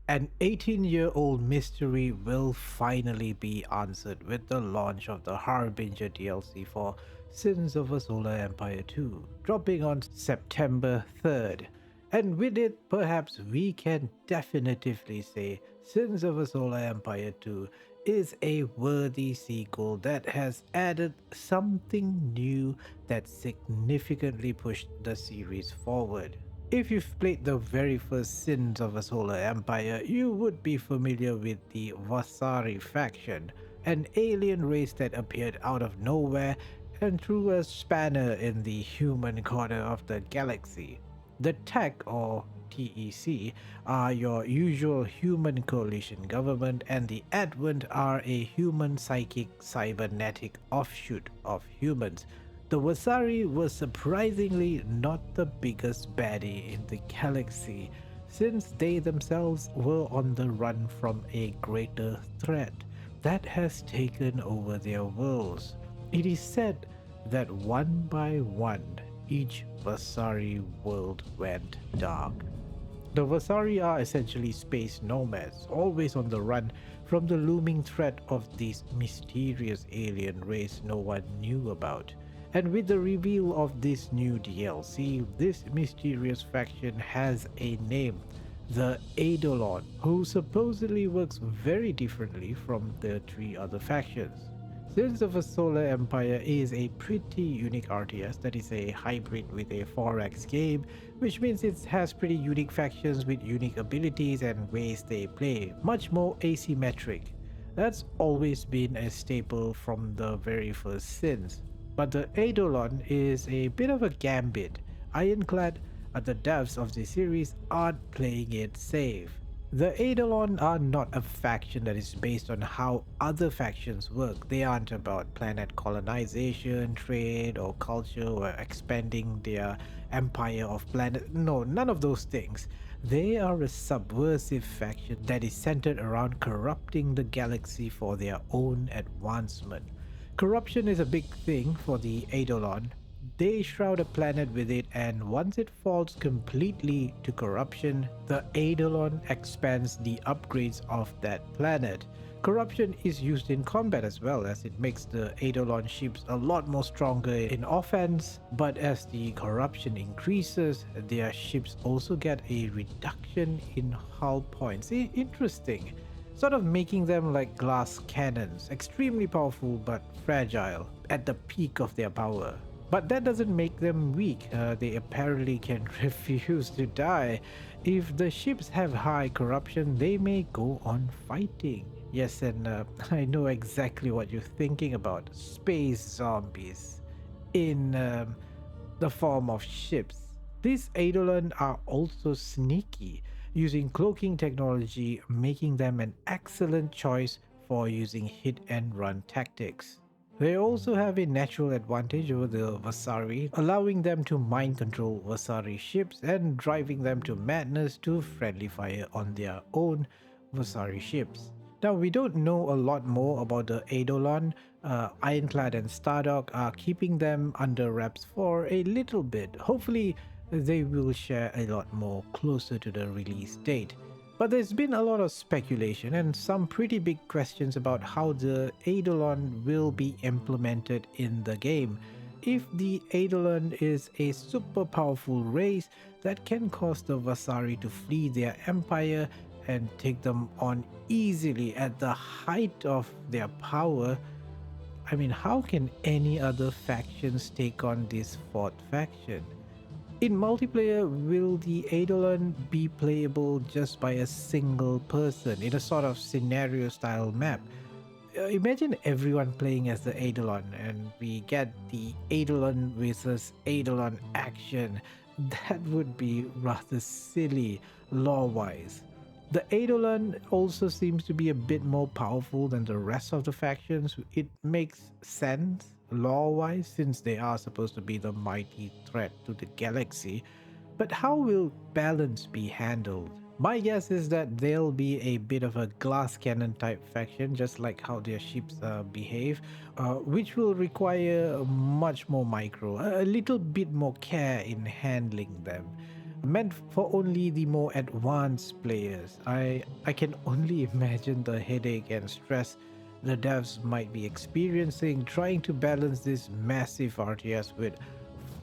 An 18-year-old mystery will finally be answered with the launch of the Harbinger DLC for Sins of a Solar Empire 2, dropping on September 3rd. And with it, perhaps we can definitively say Sins of a Solar Empire 2 is a worthy sequel that has added something new that significantly pushed the series forward. If you've played the very first Sins of a Solar Empire, you would be familiar with the Vasari faction, an alien race that appeared out of nowhere and threw a spanner in the human corner of the galaxy. The Tech, or TEC, are your usual human coalition government, and the Advent are a human psychic cybernetic offshoot of humans. The Wasari was surprisingly not the biggest baddie in the galaxy, since they themselves were on the run from a greater threat that has taken over their worlds. It is said that one by one, each Vasari world went dark. The Vasari are essentially space nomads, always on the run from the looming threat of this mysterious alien race no one knew about. And with the reveal of this new DLC, this mysterious faction has a name, the Eidolon, who supposedly works very differently from the three other factions. Sins of a Solar Empire is a pretty unique RTS that is a hybrid with a 4X game, which means it has pretty unique factions with unique abilities and ways they play, much more asymmetric. That's always been a staple from the very first Sins. But the Eidolon is a bit of a gambit. Ironclad, the devs of the series aren't playing it safe. The Adelon are not a faction that is based on how other factions work. They aren't about planet colonization, trade, or culture, or expanding their empire of planet. No, none of those things. They are a subversive faction that is centered around corrupting the galaxy for their own advancement. Corruption is a big thing for the Eidolon. They shroud a planet with it, and once it falls completely to corruption, the Eidolon expands the upgrades of that planet. Corruption is used in combat as well, as it makes the Eidolon ships a lot more stronger in offense, but as the corruption increases, their ships also get a reduction in hull points. Interesting. Sort of making them like glass cannons, extremely powerful but fragile at the peak of their power. But that doesn't make them weak. They apparently can refuse to die. If the ships have high corruption, they may go on fighting. Yes, and I know exactly what you're thinking about. Space zombies in the form of ships. These Eidolon are also sneaky, using cloaking technology, making them an excellent choice for using hit and run tactics. They also have a natural advantage over the Vasari, allowing them to mind control Vasari ships and driving them to madness to friendly fire on their own Vasari ships. Now, we don't know a lot more about the Eidolon. Ironclad and Stardock are keeping them under wraps for a little bit. Hopefully, they will share a lot more closer to the release date. But there's been a lot of speculation and some pretty big questions about how the Eidolon will be implemented in the game. If the Eidolon is a super powerful race that can cause the Vasari to flee their empire and take them on easily at the height of their power, I mean, how can any other factions take on this fourth faction? In multiplayer, will the Eidolon be playable just by a single person in a sort of scenario style map? Imagine everyone playing as the Eidolon and we get the Eidolon versus Eidolon action. That would be rather silly lore-wise. The Eidolon also seems to be a bit more powerful than the rest of the factions. It makes sense lore-wise since they are supposed to be the mighty threat to the galaxy. But how will balance be handled? My guess is that they'll be a bit of a glass cannon type faction, just like how their ships behave, which will require much more micro, a little bit more care in handling them. meant for only the more advanced players. I can only imagine the headache and stress the devs might be experiencing trying to balance this massive RTS with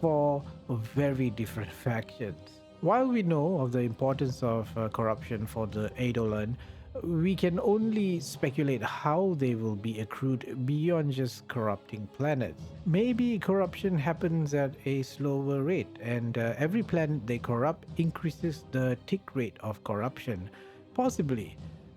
four very different factions. While we know of the importance of corruption for the Eidolon, we can only speculate how they will be accrued beyond just corrupting planets. Maybe corruption happens at a slower rate, and every planet they corrupt increases the tick rate of corruption. Possibly.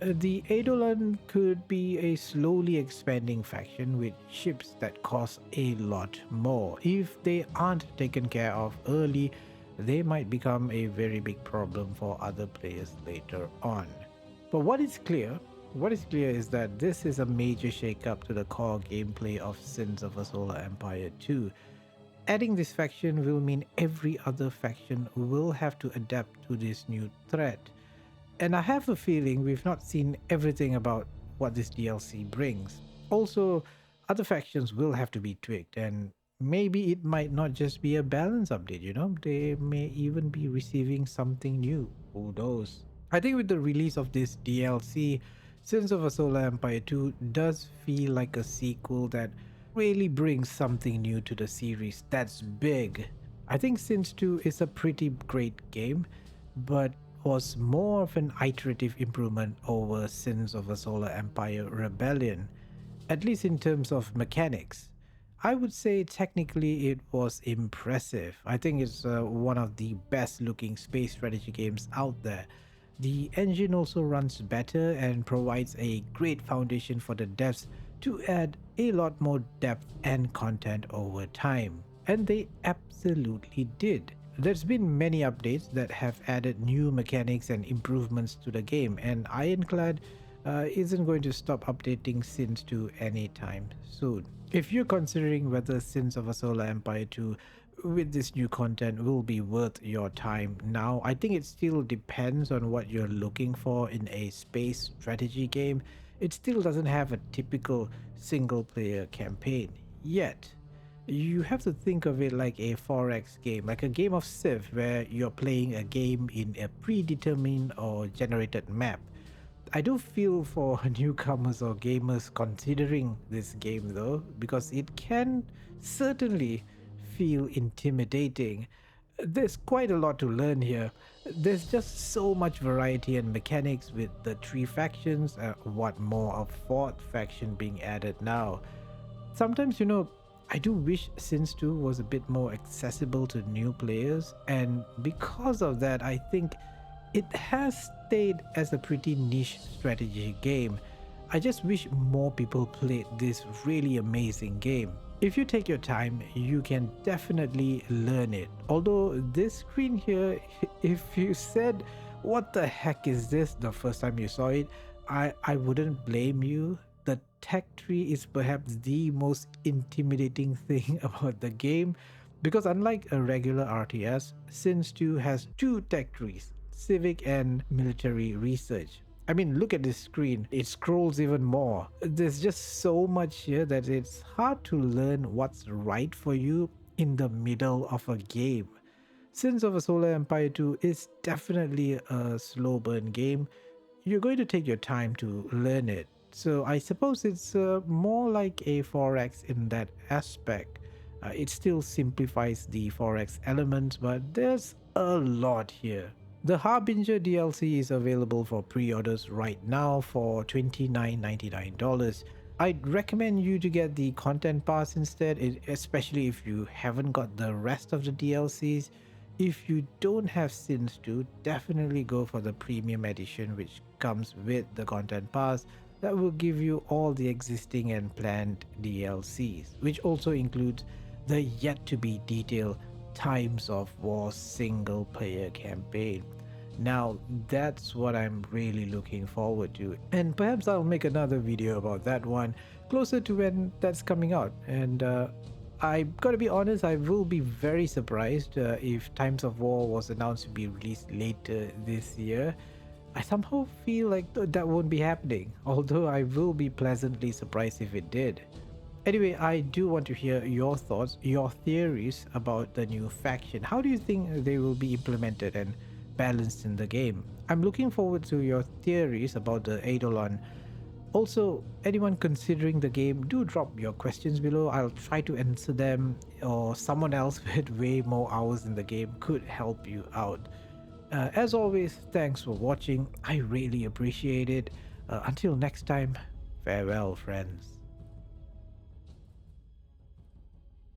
The Adelon could be a slowly expanding faction with ships that cost a lot more. If they aren't taken care of early, they might become a very big problem for other players later on. But what is clear is that this is a major shakeup to the core gameplay of Sins of a Solar Empire 2. Adding this faction will mean every other faction will have to adapt to this new threat. And I have a feeling we've not seen everything about what this DLC brings. Also, other factions will have to be tweaked, and maybe it might not just be a balance update, they may even be receiving something new. Who knows? I think with the release of this DLC, Sins of a Solar Empire 2 does feel like a sequel that really brings something new to the series that's big. I think Sins 2 is a pretty great game, but was more of an iterative improvement over Sins of a Solar Empire Rebellion, at least in terms of mechanics. I would say technically it was impressive. I think it's one of the best looking space strategy games out there. The engine also runs better and provides a great foundation for the devs to add a lot more depth and content over time. And they absolutely did. There's been many updates that have added new mechanics and improvements to the game, and Ironclad isn't going to stop updating Sins 2 anytime soon. If you're considering whether Sins of a Solar Empire 2 with this new content will be worth your time now, I think it still depends on what you're looking for in a space strategy game. It still doesn't have a typical single player campaign yet. You have to think of it like a 4X game, like a game of Civ where you're playing a game in a predetermined or generated map. I do feel for newcomers or gamers considering this game though, because it can certainly feel intimidating. There's quite a lot to learn here. There's just so much variety and mechanics with the three factions, what more of fourth faction being added now. Sometimes, I do wish Sins 2 was a bit more accessible to new players, and because of that, I think it has stayed as a pretty niche strategy game. I just wish more people played this really amazing game. If you take your time, you can definitely learn it. Although this screen here, if you said, "What the heck is this?" the first time you saw it, I wouldn't blame you. The tech tree is perhaps the most intimidating thing about the game, because unlike a regular RTS, Sins 2 has two tech trees, civic and military research. I mean, look at this screen, it scrolls even more. There's just so much here that it's hard to learn what's right for you in the middle of a game. Sins of a Solar Empire 2 is definitely a slow burn game. You're going to take your time to learn it. So I suppose it's more like a 4X in that aspect. It still simplifies the 4X elements, but there's a lot here. The Harbinger DLC is available for pre-orders right now for $29.99. I'd recommend you to get the content pass instead, especially if you haven't got the rest of the DLCs. If you don't have Sins 2, definitely go for the premium edition, which comes with the content pass. That will give you all the existing and planned DLCs, which also includes the yet to be detailed Times of War single player campaign. Now that's what I'm really looking forward to, and perhaps I'll make another video about that one closer to when that's coming out. And I gotta be honest, I will be very surprised if Times of War was announced to be released later this year. I somehow feel like that won't be happening, although I will be pleasantly surprised if it did. Anyway, I do want to hear your thoughts, your theories about the new faction. How do you think they will be implemented and balanced in the game? I'm looking forward to your theories about the Eidolon. Also, anyone considering the game, do drop your questions below. I'll try to answer them, or someone else with way more hours in the game could help you out. As always, thanks for watching. I really appreciate it. Until next time, farewell, friends.